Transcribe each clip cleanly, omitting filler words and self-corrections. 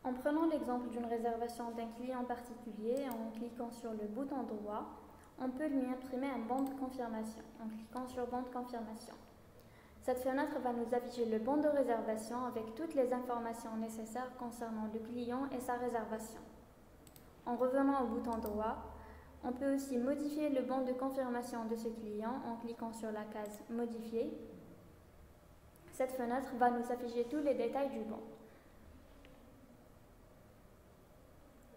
En prenant l'exemple d'une réservation d'un client particulier, en cliquant sur le bouton droit, on peut lui imprimer un bon de confirmation en cliquant sur bon de confirmation. Cette fenêtre va nous afficher le bon de réservation avec toutes les informations nécessaires concernant le client et sa réservation. En revenant au bouton droit, on peut aussi modifier le bon de confirmation de ce client en cliquant sur la case Modifier. Cette fenêtre va nous afficher tous les détails du bon.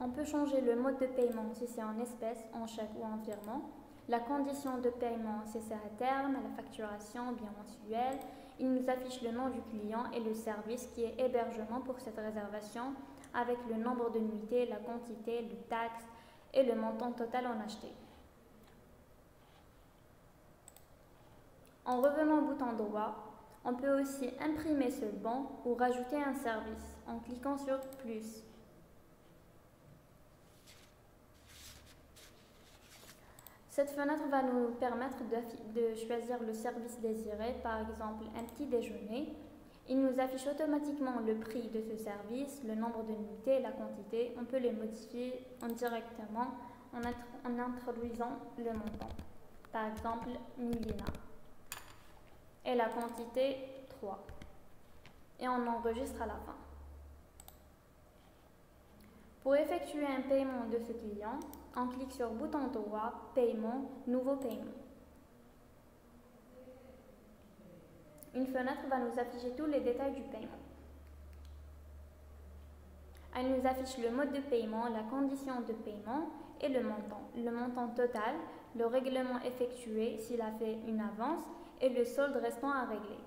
On peut changer le mode de paiement si c'est en espèces, en chèque ou en virement. La condition de paiement si c'est à terme, la facturation, bien mensuelle. Il nous affiche le nom du client et le service qui est hébergement pour cette réservation avec le nombre de nuitées, la quantité, le taxe et le montant total en acheté. En revenant au bouton droit, on peut aussi imprimer ce bon ou rajouter un service en cliquant sur plus. Cette fenêtre va nous permettre de choisir le service désiré, par exemple un petit déjeuner. Il nous affiche automatiquement le prix de ce service, le nombre de nuitées, la quantité. On peut les modifier directement en introduisant le montant, par exemple 1000 dinars. Et la quantité 3. Et on enregistre à la fin. Pour effectuer un paiement de ce client, on clique sur bouton droit, paiement, nouveau paiement. Une fenêtre va nous afficher tous les détails du paiement. Elle nous affiche le mode de paiement, la condition de paiement et le montant total, le règlement effectué s'il a fait une avance et le solde restant à régler.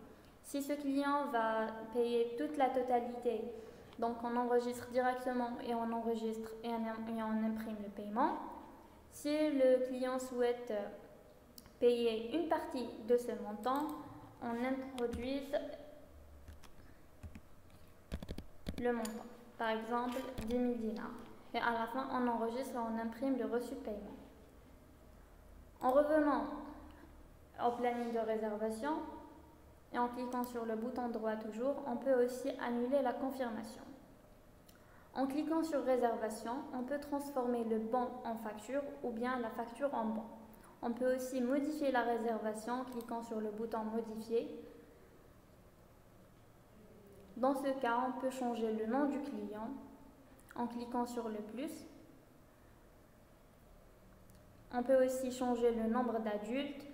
Si ce client va payer toute la totalité, donc on enregistre directement et on enregistre et on imprime le paiement. Si le client souhaite payer une partie de ce montant, on introduit le montant, par exemple 10 000 dinars. Et à la fin, on enregistre et on imprime le reçu de paiement. En revenant au planning de réservation et en cliquant sur le bouton droit toujours, on peut aussi annuler la confirmation. En cliquant sur réservation, on peut transformer le bon en facture ou bien la facture en bon. On peut aussi modifier la réservation en cliquant sur le bouton modifier. Dans ce cas, on peut changer le nom du client en cliquant sur le plus. On peut aussi changer le nombre d'adultes,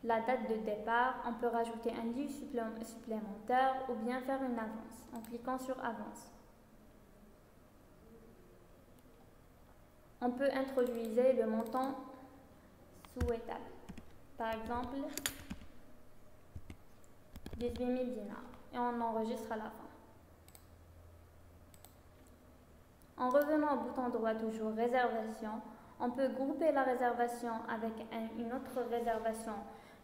la date de départ, on peut rajouter un livre supplémentaire ou bien faire une avance en cliquant sur avance. On peut introduire le montant souhaitable, par exemple 18 000 dinars, et on enregistre à la fin. En revenant au bouton droit toujours réservation, on peut grouper la réservation avec une autre réservation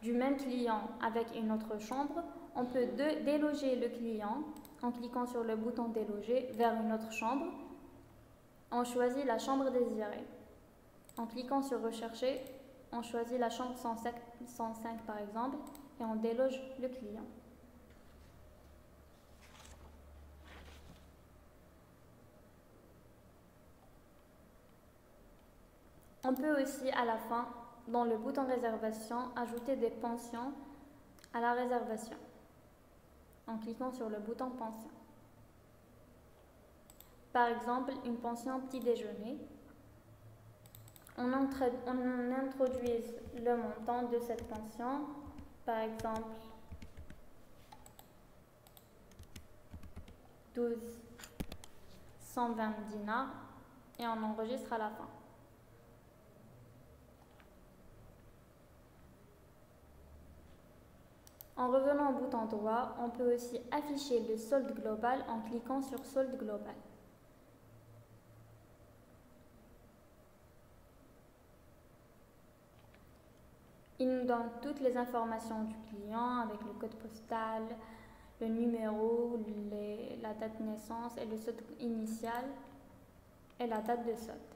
du même client avec une autre chambre. On peut déloger le client en cliquant sur le bouton déloger vers une autre chambre. On choisit la chambre désirée. En cliquant sur rechercher, on choisit la chambre 105 par exemple et on déloge le client. On peut aussi à la fin, dans le bouton réservation, ajouter des pensions à la réservation en cliquant sur le bouton pension. Par exemple, une pension petit déjeuner. On introduit le montant de cette pension, par exemple 1220 dinars et on enregistre à la fin. En revenant au bouton droit, on peut aussi afficher le solde global en cliquant sur solde global. Il nous donne toutes les informations du client avec le code postal, le numéro, la date de naissance et le solde initial et la date de solde.